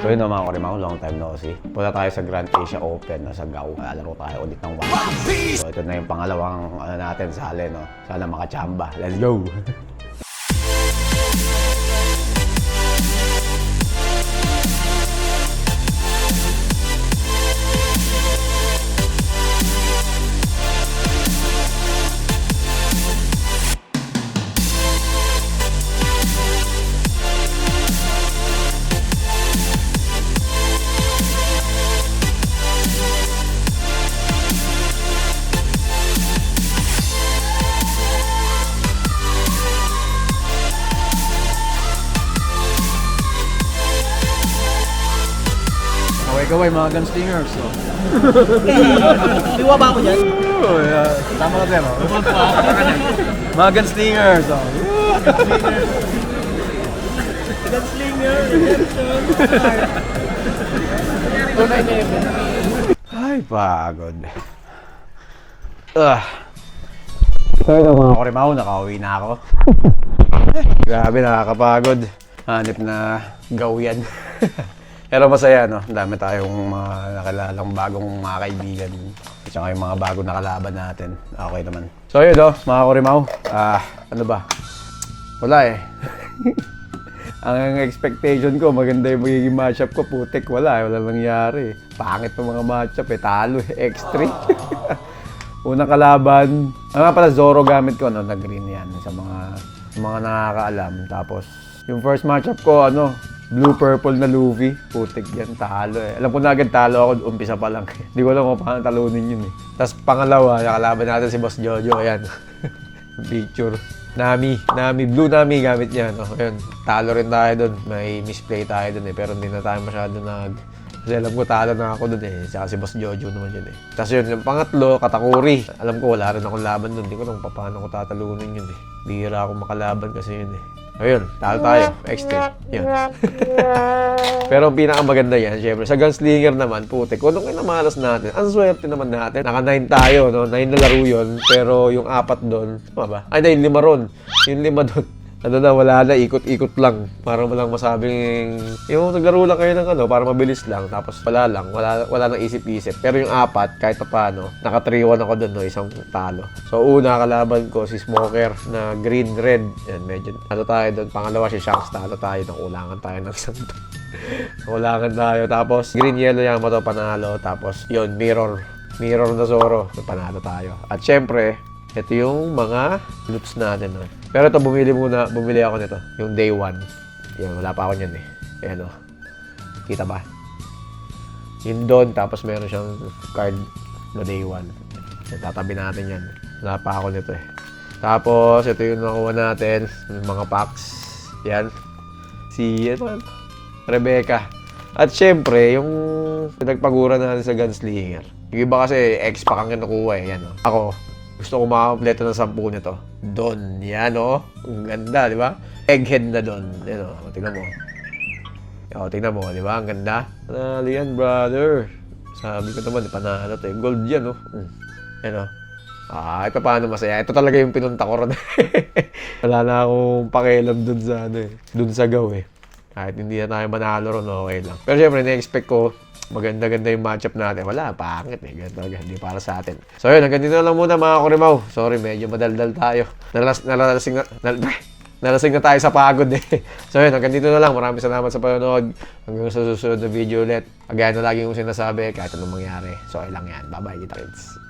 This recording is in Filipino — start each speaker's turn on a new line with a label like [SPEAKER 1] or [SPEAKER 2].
[SPEAKER 1] So yun naman, Kurimaw, long time no see. Punta tayo sa Grand Asia Open, no, sa Gao. Laro tayo ulit ng 1. So ito na yung pangalawang natin sali, no. Sana makachamba. Let's go!
[SPEAKER 2] Kaway mga gunslingers. So.
[SPEAKER 3] Liwa ba ako dyan?
[SPEAKER 2] Tama ka din, oh. Mga gunslingers. Oh.
[SPEAKER 3] Gunslinger,
[SPEAKER 1] Ay, pagod. So ito mga Kurimaw, nakauwi na ako. Grabe, nakakapagod. Hanip na gawian. Pero masaya, no? Ang dami tayong mga nakalalang bagong mga kaibigan. At saka yung mga bagong nakalaban natin. Okay naman. So yun, no? Mga Kurimaw. Ano ba? Wala eh. Ang expectation ko, maganda yung magiging matchup ko. Putik, wala eh. Wala nangyari. Pangit ng mga matchup eh. Talo eh. X3. Unang kalaban. Ano nga pala, Zoro gamit ko, no? Na-green yan. Sa mga nakakaalam. Tapos, yung first matchup ko, ano? Blue-purple na Luffy. Putik yan, talo eh. Alam ko na agad talo ako, umpisa pa lang. Hindi ko alam kung paano talunin yun eh. Tapos pangalawa, nakalaban natin si Boss Jojo. Ayan. Picture. Nami, Blue Nami gamit niya. No? Ayan, talo rin tayo doon. May misplay tayo doon eh. Pero hindi na tayo masyado Kasi alam ko talo na ako doon eh. Saka si Boss Jojo naman yun eh. Tapos yun, yung pangatlo, Katakuri. Alam ko wala rin akong laban doon. Hindi ko alam paano ko tatalunin yun eh. Bihira akong makalaban kasi yun eh. Ayun, talo tayo. Extra. Yun. Pero ang pinakamaganda yan, syempre, sa gunslinger naman, putik, kung anong kinamalas natin, ang swerte naman natin. Naka-9 tayo, no? 9 na laro yun, pero yung 4 doon, tama ba? Ay, 5 ron. Yung 5 doon, ano na, wala na, ikot-ikot lang. Para walang masabing, yung naglaro lang kayo ng ano, para mabilis lang. Tapos wala lang, wala nang isip-isip. Pero yung 4, kahit pa paano, naka-3-1 ako doon, no? Isang talo. So una, kalaban ko si Smoker na green-red. Yan, medyo, ano tayo doon. Pangalawa si Shanks, talo tayo. Nakulangan tayo ng isang nakulangan tayo. Tapos green-yellow Yamato, panalo. Tapos yun, mirror na Zoro, panalo tayo. At syempre, ito yung mga loops natin. No? Pero ito, bumili ako nito. Yung day 1. Yan, wala pa ako niyan eh. Ayan o. Kita ba? Yung doon, tapos meron siyang card na day 1. Tatabi natin yan. Wala pa ako nito eh. Tapos, ito yung nakuha natin. Yung mga packs. Yan. Si, Rebecca. At syempre, yung pinagpagura natin sa gunslinger. Yung iba kasi, X-pack ang kinukuha eh. Yan o. Ako, gusto ko makakompleto ng 10 nito. Don. Yan o. Ang ganda, di ba? Egghead na Don. Yan o. Tingnan mo. O, tingnan mo, di ba? Ang ganda. Panalo yan, brother. Sabi ko naman, panalo to. Gold yan o. Yan o. Ito paano masaya. Ito talaga yung pinunta ko ron. Wala na akong pakialam dun sa, dun sa Gao eh. Kahit hindi na tayo manalo ron, okay lang. Pero syempre, na-expect ko, maganda-ganda yung matchup natin. Wala, pangit eh. Ganito talaga, hindi para sa atin. So yun, hanggang dito na lang muna mga Kurimaw. Sorry, medyo madaldal tayo. Nalasing na tayo sa pagod eh. So yun, hanggang dito na lang. Maraming salamat sa panonood. Hanggang sa susunod na video ulit. Again na lagi kong sinasabi, kahit anong mangyari. So okay lang yan. Bye-bye, kita kids.